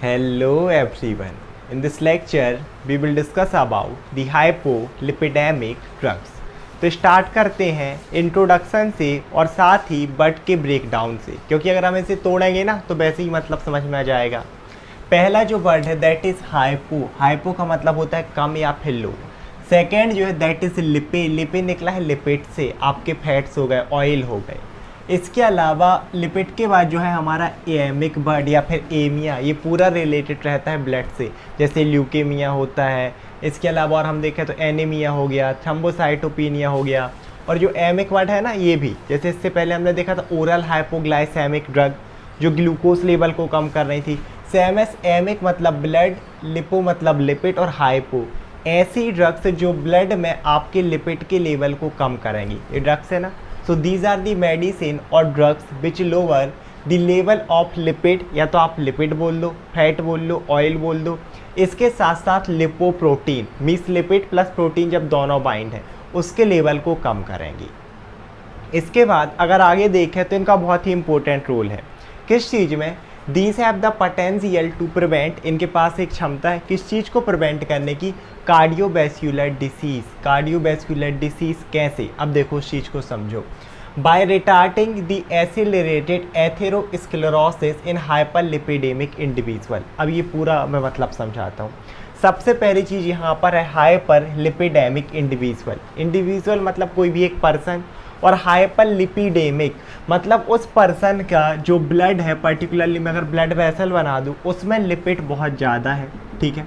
Hello everyone. In this lecture, we will discuss about the hypolipidemic drugs. तो start करते हैं introduction से और साथ ही बट के ब्रेकडाउन से, क्योंकि अगर हम इसे तोड़ेंगे ना तो वैसे ही मतलब समझ में आ जाएगा। पहला जो वर्ड है दैट इज़ हाइपो। हाइपो का मतलब होता है कम या फिर लो। सेकेंड जो है दैट इज़ लिपे। लिपे निकला है लिपिड से, आपके फैट्स हो गए, ऑयल हो गए। इसके अलावा लिपिड के बाद जो है हमारा एमिक बर्ड या फिर एमिया, ये पूरा रिलेटेड रहता है ब्लड से, जैसे ल्यूकेमिया होता है। इसके अलावा और हम देखें तो एनीमिया हो गया, थ्रोम्बोसाइटोपिनिया हो गया। और जो एमिक बर्ड है ना, ये भी जैसे इससे पहले हमने देखा था ओरल हाइपोग्लाइसेमिक ड्रग जो ग्लूकोज लेवल को कम कर रही थी। सेमस एमिक मतलब ब्लड, लिपो मतलब लिपिड और हाइपो ऐसी ड्रग्स जो ब्लड में आपके लिपिड के लेवल को कम करेंगी, ये ड्रग्स है ना। So these are the medicine or drugs which lower the level of lipid, या तो आप लिपिड बोल दो, फैट बोल लो, ऑयल बोल दो। इसके साथ साथ lipoprotein, means lipid plus protein जब दोनों बाइंड है उसके लेवल को कम करेंगी। इसके बाद अगर आगे देखें तो इनका बहुत ही इंपॉर्टेंट रोल है किस चीज़ में। These have the potential to prevent, इनके पास एक क्षमता है किस चीज़ को प्रिवेंट करने की, कार्डियोवैस्कुलर डिसीज़। कार्डियोवैस्कुलर डिसीज़ कैसे, अब देखो उस चीज़ को समझो। By retarding the accelerated atherosclerosis in hyperlipidemic individual. अब ये पूरा मैं मतलब समझाता हूँ। सबसे पहली चीज़ यहाँ पर है हाइपरलिपिडेमिक इंडिविजुअल। इंडिविजुअल मतलब कोई भी एक पर्सन, और हाइपरलिपिडेमिक मतलब उस पर्सन का जो ब्लड है, पर्टिकुलरली मैं अगर ब्लड वेसल बना दूँ उसमें लिपिड बहुत ज़्यादा है, ठीक है।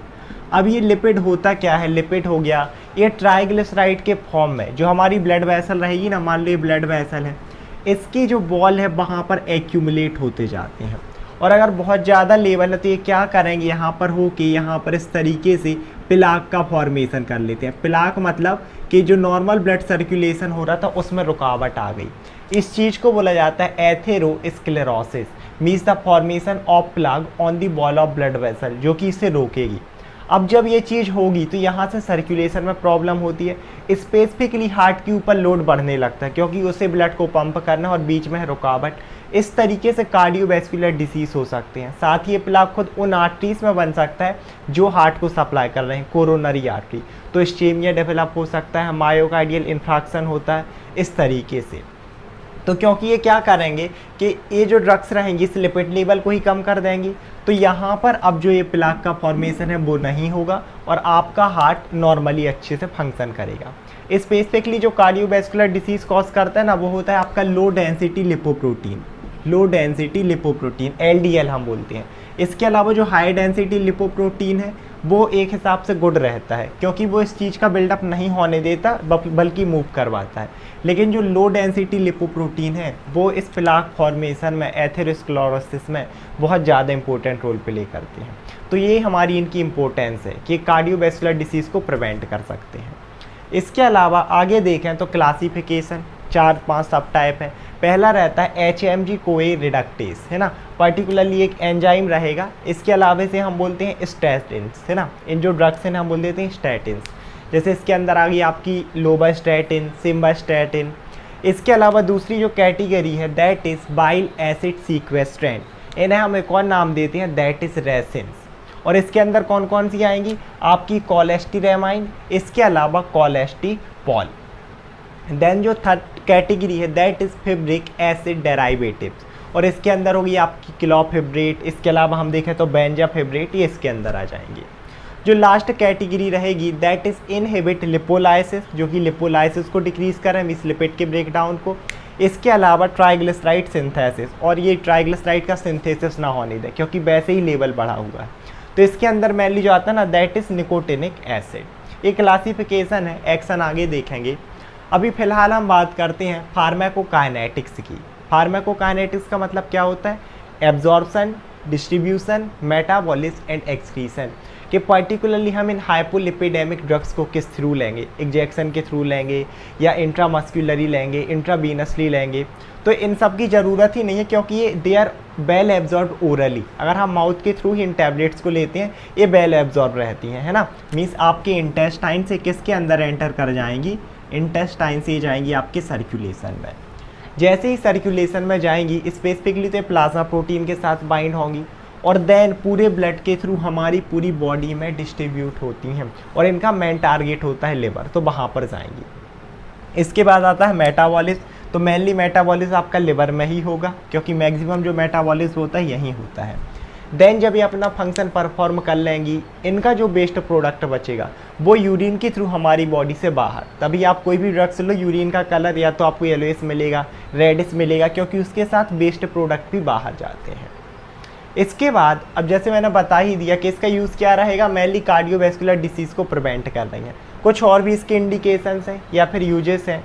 अब ये लिपिड होता क्या है, लिपिड हो गया ये ट्राइग्लिसराइड के फॉर्म में, जो हमारी ब्लड वेसल रहेगी ना, मान लो ये ब्लड वेसल है, इसकी जो बॉल है वहाँ पर एक्यूमुलेट होते जाते हैं। और अगर बहुत ज़्यादा लेवल है तो ये क्या करेंगे, यहाँ पर हो के यहाँ पर इस तरीके से प्लाक का फॉर्मेशन कर लेते हैं। प्लाक मतलब कि जो नॉर्मल ब्लड सर्कुलेशन हो रहा था उसमें रुकावट आ गई। इस चीज़ को बोला जाता है atherosclerosis, means the formation of plaque on the wall of blood vessel, जो कि इसे रोकेगी। अब जब ये चीज़ होगी तो यहाँ से सर्कुलेशन में प्रॉब्लम होती है, स्पेसिफिकली हार्ट के ऊपर लोड बढ़ने लगता है क्योंकि उसे ब्लड को पंप करना और बीच में है रुकावट। इस तरीके से कार्डियोवैस्कुलर डिसीज़ हो सकते हैं। साथ ही ये प्लाक खुद उन आर्टरीज में बन सकता है जो हार्ट को सप्लाई कर रहे हैं, कोरोनरी आर्टरी, तो इस्चेमिया डेवलप हो सकता है, मायोकार्डियल इन्फ्राक्शन होता है इस तरीके से। तो क्योंकि ये क्या करेंगे कि ये जो ड्रग्स रहेंगी इस लिपिड लेवल को ही कम कर देंगी, तो यहाँ पर अब जो ये प्लाक का फॉर्मेशन है वो नहीं होगा और आपका हार्ट नॉर्मली अच्छे से फंक्शन करेगा। स्पेसिफिकली जो कार्डियोवैस्कुलर डिसीज़ कॉज करता है ना, वो होता है आपका low density lipoprotein. Low density lipoprotein LDL हम बोलते हैं। इसके अलावा जो हाई डेंसिटी लिपोप्रोटीन है वो एक हिसाब से गुड रहता है क्योंकि वो इस चीज़ का बिल्डअप नहीं होने देता बल्कि मूव करवाता है। लेकिन जो लो डेंसिटी लिपोप्रोटीन है वो इस प्लाक फॉर्मेशन में, एथेरोस्क्लेरोसिस में बहुत ज़्यादा इंपॉर्टेंट रोल प्ले करते हैं। तो ये हमारी इनकी इंपॉर्टेंस है कि कार्डियोवैस्कुलर डिसीज़ को प्रिवेंट कर सकते हैं। इसके अलावा आगे देखें तो क्लासिफिकेशन 4-5 सब टाइप है। पहला रहता है HMG कोए रिडक्टेस, है ना, पर्टिकुलरली एक एंजाइम रहेगा। इसके अलावा से हम बोलते हैं स्टैटिन्स, है ना, इन जो ड्रग्स हैं हम बोल देते हैं स्टैटिन्स। जैसे इसके अंदर आ गई आपकी लोबास्टैटिन, सिम्बास्टैटिन। इसके अलावा दूसरी जो कैटेगरी है दैट इज़ बाइल एसिड सीक्वेस्ट्रेंट, इन्हें हम एक और नाम देते हैं दैट इज़ रेसिन्स। और इसके अंदर कौन कौन सी आएंगी, आपकी कोलेस्टिरेमाइन, इसके अलावा कोलेस्टिपॉल। देन जो थर्ड कैटेगरी है दैट इज़ फिब्रिक एसिड डेराइवेटिव्स, और इसके अंदर होगी आपकी क्लोफिब्रेट, इसके अलावा हम देखें तो बेंजाफिब्रेट, ये इसके अंदर आ जाएंगे। जो लास्ट कैटेगरी रहेगी दैट इज़ इनहिबिट लिपोलाइसिस, जो कि लिपोलाइसिस को डिक्रीज करें, मीन्स लिपिड के ब्रेकडाउन को। इसके अलावा ट्राइग्लिसराइड सिंथेसिस, और ये ट्राइग्लिसराइड का सिंथेसिस ना होने दें क्योंकि वैसे ही लेवल बढ़ा हुआ है। तो इसके अंदर मेनली जो आता है ना दैट इज़ निकोटिनिक एसिड। ये क्लासिफिकेशन है, एक्शन आगे देखेंगे। अभी फ़िलहाल हम बात करते हैं फार्माकोकाइनेटिक्स की। फार्माकोकाइनेटिक्स का मतलब क्या होता है, absorption, distribution, metabolism and excretion, कि पर्टिकुलरली हम इन हाइपोलिपिडेमिक ड्रग्स को किस थ्रू लेंगे, इंजेक्शन के थ्रू लेंगे या इंट्रामस्कुलरी लेंगे, इंट्रावीनसली लेंगे। तो इन सब की ज़रूरत ही नहीं है क्योंकि ये they are well absorb orally. अगर हम माउथ के थ्रू ही इन टैबलेट्स को लेते हैं ये वेल एब्जॉर्ब रहती हैं, है ना, मीन्स आपके इंटेस्टाइन से किसके अंदर एंटर कर जाएंगी, इंटेस्टाइन से जाएंगी आपके सर्कुलेशन में। जैसे ही सर्कुलेशन में जाएंगी स्पेसिफिकली तो प्लाज्मा प्रोटीन के साथ बाइंड होंगी और देन पूरे ब्लड के थ्रू हमारी पूरी बॉडी में डिस्ट्रीब्यूट होती हैं और इनका मेन टारगेट होता है लिवर, तो वहाँ पर जाएंगी। इसके बाद आता है मेटाबॉलिज्म। तो मेनली मेटाबॉलिज्म आपका लिवर में ही होगा क्योंकि मैक्सिमम जो मेटाबॉलिज्म होता है यही होता है। देन जब ये अपना फंक्शन परफॉर्म कर लेंगी, इनका जो वेस्ट प्रोडक्ट बचेगा वो यूरिन के थ्रू हमारी बॉडी से बाहर, तभी आप कोई भी ड्रग्स लो यूरिन का कलर या तो आपको येलोइश मिलेगा, रेडिश मिलेगा, क्योंकि उसके साथ वेस्ट प्रोडक्ट भी बाहर जाते हैं। इसके बाद अब जैसे मैंने बता ही दिया कि इसका यूज़ क्या रहेगा, मेनली कार्डियोवैस्कुलर डिसीज़ को प्रिवेंट कर रही है। कुछ और भी इसके इंडिकेशंस हैं या फिर यूजेस हैं।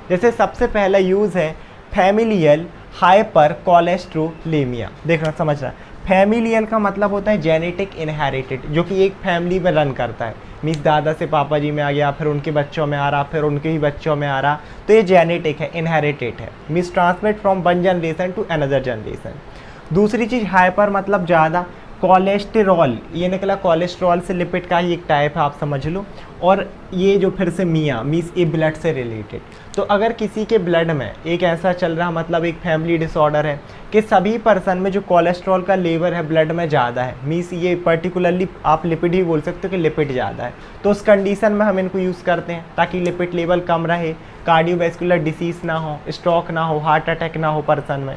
जैसे सबसे पहला यूज़ है फैमिलियल हाइपर कोलेस्ट्रोलेमिया। देखना समझना, फैमिलियल का मतलब होता है जेनेटिक इनहेरिटेड, जो कि एक फैमिली में रन करता है। मीन्स दादा से पापा जी में आ गया, फिर उनके बच्चों में आ रहा, फिर उनके ही बच्चों में आ रहा, तो ये जेनेटिक है, इनहेरिटेड है। Means transmit from one generation to another generation. दूसरी चीज़ हाइपर मतलब ज़्यादा, कोलेस्टेरॉल ये निकला कोलेस्ट्रॉल से, लिपिड का ही एक टाइप है, आप समझ लो। और ये जो फिर से मियाँ मीन्स ये ब्लड से रिलेटेड। तो अगर किसी के ब्लड में एक ऐसा चल रहा, मतलब एक फैमिली डिसऑर्डर है कि सभी पर्सन में जो कोलेस्ट्रॉल का लेवल है ब्लड में ज़्यादा है, मीन्स ये पर्टिकुलरली आप लिपिड ही बोल सकते हो कि लिपिड ज़्यादा है, तो उस कंडीशन में हम इनको यूज़ करते हैं ताकि लिपिड लेवल कम रहे, कार्डियोवैस्कुलर डिसीज़ ना हो, स्ट्रोक ना हो, हार्ट अटैक ना हो पर्सन में।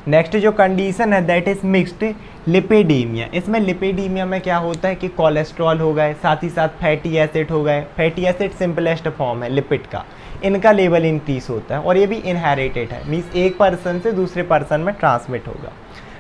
नेक्स्ट जो कंडीशन है दैट इज़ मिक्स्ड लिपिडीमिया। इसमें लिपिडीमिया में क्या होता है कि कोलेस्ट्रॉल हो गए, साथ ही साथ फैटी एसिड हो गए। फैटी एसिड सिंपलेस्ट फॉर्म है लिपिड का, इनका लेवल इंक्रीज होता है और ये भी इनहेरिटेड है, मीन्स एक पर्सन से दूसरे पर्सन में ट्रांसमिट होगा।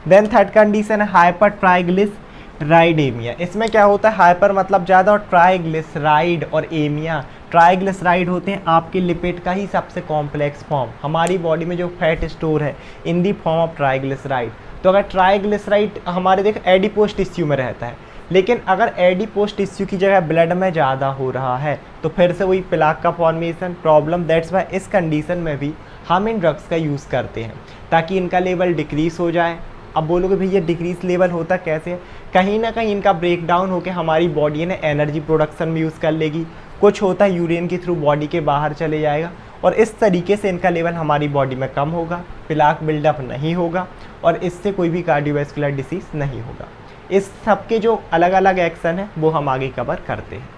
देन थर्ड कंडीशन है हाइपर ट्राइग्लिसराइडेमिया। इसमें क्या होता है, हाइपर मतलब ज़्यादा और ट्राइग्लिसराइड और एमिया, ट्राइग्लिसराइड होते हैं आपके लिपिड का ही सबसे कॉम्प्लेक्स फॉर्म, हमारी बॉडी में जो फैट स्टोर है इन दी फॉर्म ऑफ ट्राइग्लिसराइड। तो अगर ट्राइग्लिसराइड हमारे देख एडिपोज टिश्यू में रहता है, लेकिन अगर एडिपोज टिश्यू की जगह ब्लड में ज़्यादा हो रहा है तो फिर से वही प्लाक का फॉर्मेशन प्रॉब्लम। दैट्स वाई इस कंडीशन में भी हम इन ड्रग्स का यूज़ करते हैं ताकि इनका लेवल डिक्रीज हो जाए। अब बोलोगे भैया डिक्रीज लेवल होता कैसे है, कहीं ना कहीं इनका ब्रेक डाउन होकर हमारी बॉडी ने एनर्जी प्रोडक्शन में यूज़ कर लेगी, कुछ होता है यूरिन के थ्रू बॉडी के बाहर चले जाएगा और इस तरीके से इनका लेवल हमारी बॉडी में कम होगा, प्लाक बिल्डअप नहीं होगा और इससे कोई भी कार्डियोवैस्कुलर डिसीज़ नहीं होगा। इस सब के जो अलग अलग एक्शन है वो हम आगे कवर करते हैं।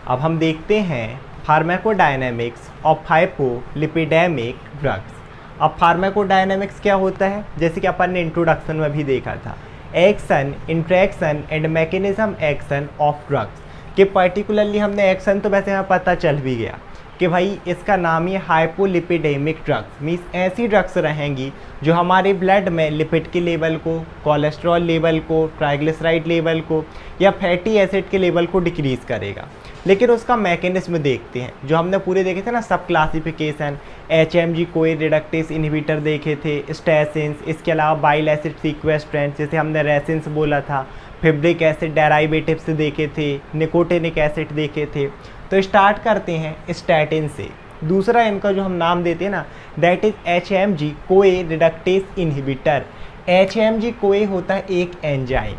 अब हम देखते हैं फार्माकोडायनेमिक्स ऑफ हाइपोलिपिडेमिक ड्रग्स। अब फार्माकोडायनेमिक्स क्या होता है, जैसे कि अपन ने इंट्रोडक्शन में भी देखा था, action, interaction and mechanism action of drugs कि पर्टिकुलरली हमने एक्शन तो वैसे हमें पता चल भी गया कि भाई इसका नाम ही हाइपोलिपिडेमिक ड्रग्स, मीन्स ऐसी ड्रग्स रहेंगी जो हमारे ब्लड में लिपिड के लेवल को, कोलेस्ट्रॉल लेवल को, ट्राइग्लिसराइड लेवल को या फैटी एसिड के लेवल को डिक्रीज़ करेगा। लेकिन उसका मैकेनिज्म देखते हैं, जो हमने पूरे देखे थे ना सब क्लासिफिकेशन, HMG कोई रिडक्टेस इनहिबिटर देखे थे, स्टैसिन्स, इसके अलावा बाइल एसिड सीक्वेस्ट्रेंट्स जैसे हमने रेसिन्स बोला था, फिब्रिक एसिड डेराइवेटिव्स देखे थे, निकोटिनिक एसिड देखे थे। तो स्टार्ट करते हैं स्टैटिन से। दूसरा इनका जो हम नाम देते हैं ना दैट इज़ HMG कोए रिडक्टेस इनहिबिटर। HMG कोए होता है एक एंजाइम,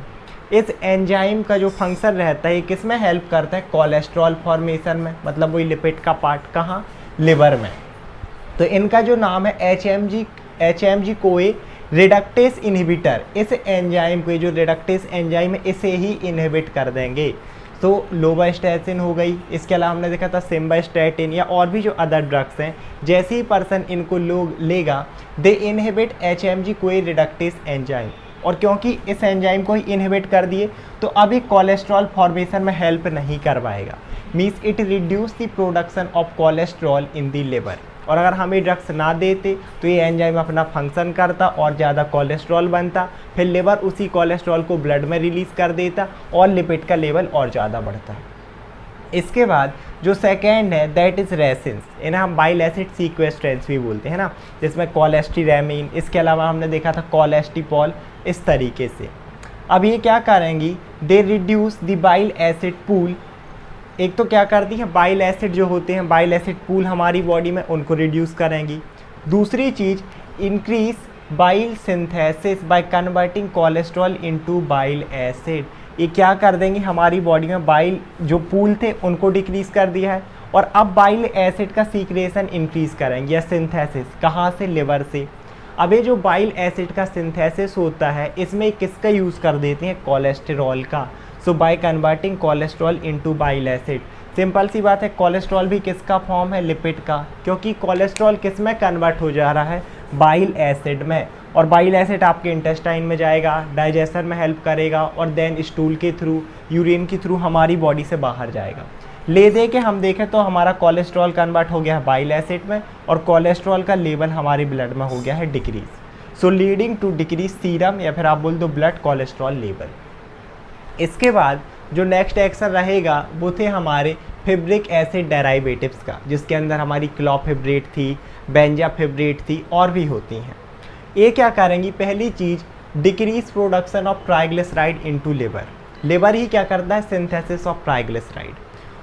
इस एंजाइम का जो फंक्शन रहता है किस में हेल्प करता है, कोलेस्ट्रॉल फॉर्मेशन में, मतलब वही लिपिड का पार्ट कहाँ, लिवर में। तो इनका जो नाम है HMG कोए रिडक्टेस इनहिबिटर, इस एंजाइम को, जो रिडक्टेस एंजाइम है इसे ही इनहिबिट कर देंगे। तो लोवास्टैटिन हो गई, इसके अलावा हमने देखा था सिम्बास्टैटिन या और भी जो अदर ड्रग्स हैं, जैसे ही पर्सन इनको लोग लेगा दे इनहिबिट HMG कोई रिडक्टेस एंजाइम, और क्योंकि इस एंजाइम को ही इनहिबिट कर दिए तो अभी कोलेस्ट्रॉल फॉर्मेशन में हेल्प नहीं कर पाएगा, means it reduce the production of cholesterol in the liver. और अगर हम ये ड्रग्स ना देते तो ये एंजाइम अपना फंक्शन करता और ज़्यादा कोलेस्ट्रॉल बनता, फिर लिवर उसी कोलेस्ट्रॉल को ब्लड में रिलीज़ कर देता और लिपिड का लेवल और ज़्यादा बढ़ता। इसके बाद जो सेकेंड है दैट इज़ रेसिन्स, इन्हें हम बाइल एसिड सीक्वेस्ट्रेंट्स भी बोलते हैं ना, जिसमें कोलेस्टीरेमिन, इसके अलावा हमने देखा था कोलेस्टिपॉल, इस तरीके से। अब ये क्या करेंगी, they reduce the bile acid pool. एक तो क्या करती है, बाइल एसिड जो होते हैं, बाइल एसिड पूल हमारी बॉडी में, उनको रिड्यूस करेंगी। दूसरी चीज़ increase bile synthesis by converting cholesterol into bile acid. ये क्या कर देंगे, हमारी बॉडी में बाइल जो पूल थे उनको डिक्रीज कर दिया है और अब बाइल एसिड का सीक्रेशन इंक्रीज करेंगे या सिंथेसिस, कहाँ से, लिवर से। अब ये जो बाइल एसिड का सिंथेसिस होता है इसमें किसका यूज़ कर देते हैं, कोलेस्टेरॉल का। So by converting cholesterol into bile acid, simple सी बात है कोलेस्ट्रॉल भी किसका फॉर्म है, लिपिड का, क्योंकि कोलेस्ट्रॉल किस में कन्वर्ट हो जा रहा है, बाइल एसिड में। और बाइल एसिड आपके इंटेस्टाइन में जाएगा, डाइजेशन में हेल्प करेगा और देन स्टूल के थ्रू, यूरिन के थ्रू हमारी बॉडी से बाहर जाएगा। ले दे के हम देखें तो हमारा कोलेस्ट्रॉल कन्वर्ट हो गया है बाइल एसिड में और कोलेस्ट्रॉल का लेवल हमारे ब्लड में हो गया है decrease. So leading to decrease serum या फिर आप बोल दो ब्लड कोलेस्ट्रॉल लेवल। इसके बाद जो नेक्स्ट एक्शन रहेगा वो थे हमारे फिब्रिक एसिड डेराइवेटिव्स का, जिसके अंदर हमारी क्लोफिब्रेट थी, बेंजाफिब्रेट थी और भी होती हैं। ये क्या करेंगी, पहली चीज़ decrease production of triglyceride into liver. Liver ही क्या करता है, सिंथेसिस ऑफ ट्राइग्लिसराइड।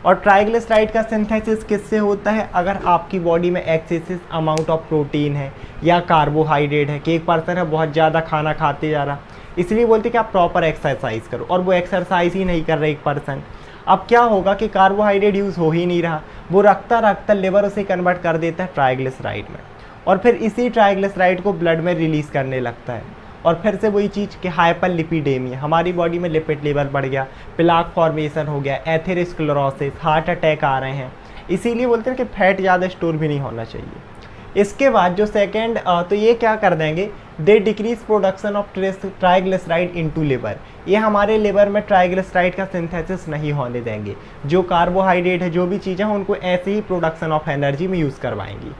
और ट्राइग्लिसराइड का सिंथेसिस किससे होता है, अगर आपकी बॉडी में एक्सेसिव अमाउंट ऑफ प्रोटीन है या कार्बोहाइड्रेट है, कि एक पर्सन है बहुत ज़्यादा खाना खाते जा रहा, इसलिए बोलते कि आप प्रॉपर एक्सरसाइज करो, और वो एक्सरसाइज ही नहीं कर रहे एक पर्सन। अब क्या होगा कि कार्बोहाइड्रेट यूज़ हो ही नहीं रहा, वो रखता रखता लिवर उसे कन्वर्ट कर देता है ट्राइग्लिसराइड में, और फिर इसी ट्राइग्लिसराइड को ब्लड में रिलीज़ करने लगता है। और फिर से वही चीज़ कि हाइपरलिपिडेमिया, हमारी बॉडी में लिपिड लेवल बढ़ गया, प्लाक फॉर्मेशन हो गया, एथेरोस्क्लेरोसिस, हार्ट अटैक आ रहे हैं। इसीलिए बोलते हैं कि फैट ज़्यादा स्टोर भी नहीं होना चाहिए। इसके बाद जो सेकेंड, तो ये क्या कर देंगे, they decrease production of triglyceride into liver. ये हमारे लिवर में ट्राइग्लिसराइड का सिंथेसिस नहीं होने देंगे, जो कार्बोहाइड्रेट है, जो भी चीज़ें हैं उनको ऐसे ही प्रोडक्शन ऑफ एनर्जी में यूज़ करवाएंगी।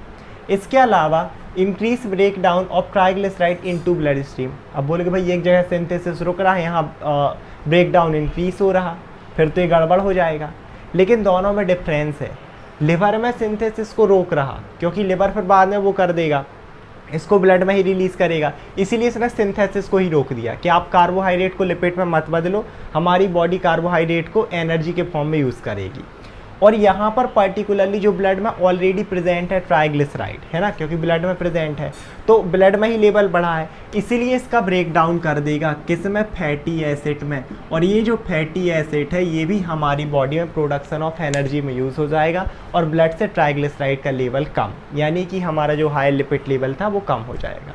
इसके अलावा increase break down of triglyceride into bloodstream. अब बोले कि भाई एक जगह सिंथेसिस रुक रहा है, यहाँ ब्रेक डाउन इंक्रीज हो रहा, फिर तो ये गड़बड़ हो जाएगा। लेकिन दोनों में डिफरेंस है, लिवर में सिंथेसिस को रोक रहा, क्योंकि लिवर फिर बाद में वो कर देगा, इसको ब्लड में ही रिलीज़ करेगा, इसीलिए इसने सिंथेसिस को ही रोक दिया कि आप कार्बोहाइड्रेट को लिपिड में मत बदलो, हमारी बॉडी कार्बोहाइड्रेट को एनर्जी के फॉर्म में यूज़ करेगी। और यहाँ पर पर्टिकुलरली जो ब्लड में ऑलरेडी प्रेजेंट है ट्राइग्लिसराइड, है ना, क्योंकि ब्लड में प्रेजेंट है तो ब्लड में ही लेवल बढ़ा है, इसीलिए इसका ब्रेक डाउन कर देगा किस में, फैटी एसिड में। और ये जो फैटी एसिड है ये भी हमारी बॉडी में प्रोडक्शन ऑफ एनर्जी में यूज़ हो जाएगा और ब्लड से ट्राइग्लिसराइड का लेवल कम, यानी कि हमारा जो हाई लिपिड लेवल था वो कम हो जाएगा।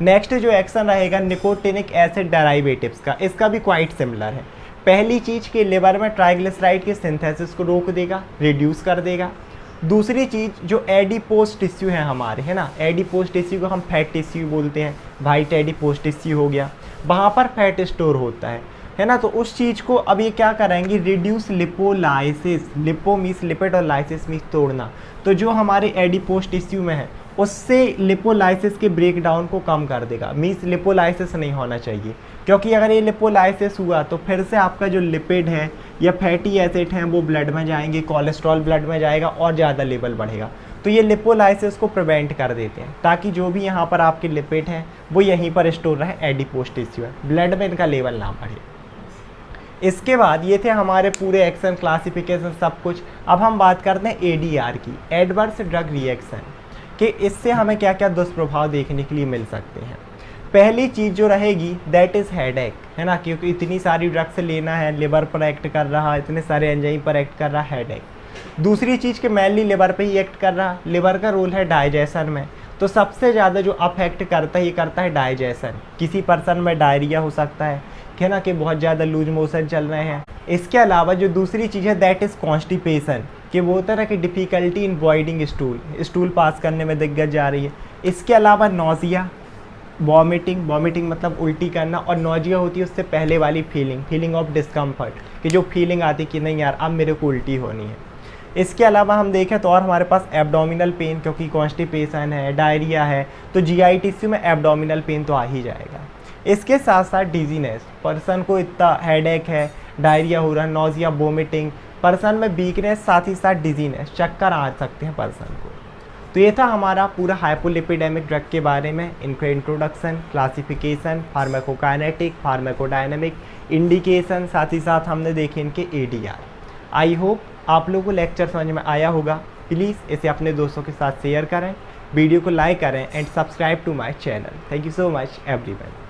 नेक्स्ट जो एक्शन रहेगा निकोटिनिक एसिड डेराइवेटिव्स का, इसका भी क्वाइट सिमिलर है। पहली चीज़ कि लिवर में ट्राइग्लिसराइड के सिंथेसिस को रोक देगा, रिड्यूस कर देगा। दूसरी चीज़ जो एडिपोज टिश्यू है हमारे, है ना, एडिपोज टिश्यू को हम फैट टिश्यू बोलते हैं, वाइट एडिपोज टिश्यू हो गया, वहाँ पर फैट स्टोर होता है ना, तो उस चीज़ को अब ये क्या कराएंगे, reduce lipolysis, lipo means lipid और लाइसिस मीन्स तोड़ना, तो जो हमारे एडिपोज टिश्यू में है उससे लिपोलाइसिस के ब्रेक डाउन को कम कर देगा। मीन्स लिपोलाइसिस नहीं होना चाहिए, क्योंकि अगर ये लिपोलाइसिस हुआ तो फिर से आपका जो लिपिड है या फैटी एसिड हैं वो ब्लड में जाएंगे, कोलेस्ट्रॉल ब्लड में जाएगा और ज़्यादा लेवल बढ़ेगा। तो ये लिपोलाइसिस को प्रिवेंट कर देते हैं, ताकि जो भी यहाँ पर आपके लिपिड हैं वो यहीं पर स्टोर रहे, एडिपोज टिश्यू है, ब्लड में इनका लेवल ना बढ़े। इसके बाद ये थे हमारे पूरे एक्शन क्लासिफिकेशन सब कुछ। अब हम बात करते हैं ADR की, एडवर्स ड्रग रिएक्शन, कि इससे हमें क्या क्या दुष्प्रभाव देखने के लिए मिल सकते हैं। पहली चीज़ जो रहेगी दैट इज़ हेडेक, है ना, क्योंकि इतनी सारी ड्रग्स लेना है, लिवर पर एक्ट कर रहा, इतने सारे एंजाइम पर एक्ट कर रहा, हेडेक। दूसरी चीज़ कि मेनली लिवर पे ही एक्ट कर रहा, लिवर का रोल है डाइजेशन में, तो सबसे ज़्यादा जो अफेक्ट करता है ये करता है डाइजेशन। किसी पर्सन में डायरिया हो सकता है ना, कि बहुत ज़्यादा लूज मोशन चल रहे हैं। इसके अलावा जो दूसरी चीज़ है दैट इज़ कॉन्स्टिपेशन, कि वो होता है कि difficulty in voiding stool pass करने में दिक्कत जा रही है। इसके अलावा नोजिया, वॉमिटिंग मतलब उल्टी करना, और नोजिया होती है उससे पहले वाली फीलिंग ऑफ डिस्कम्फर्ट, कि जो फीलिंग आती कि नहीं यार अब मेरे को उल्टी होनी है। इसके अलावा हम देखें तो और हमारे पास एब्डोमिनल पेन, क्योंकि कॉन्स्टिपेशन है, डायरिया है, तो GI टिश्यू में एब्डोमिनल पेन तो आ ही जाएगा। इसके साथ साथ डिजीनेस, पर्सन को इतना हेडेक है, डायरिया हो रहा है, नोजिया, वोमिटिंग, पर्सन में वीकनेस, साथ ही साथ डिजीनेस, चक्कर आ सकते हैं पर्सन को। तो ये था हमारा पूरा हाइपोलिपिडेमिक ड्रग के बारे में, इनका introduction, classification, pharmacokinetic, pharmacodynamic, indication, साथ ही साथ हमने देखे इनके ADR। आई होप आप लोगों को लेक्चर समझ में आया होगा। प्लीज़ इसे अपने दोस्तों के साथ शेयर करें, वीडियो को लाइक करें and subscribe to my channel. Thank you so much everyone.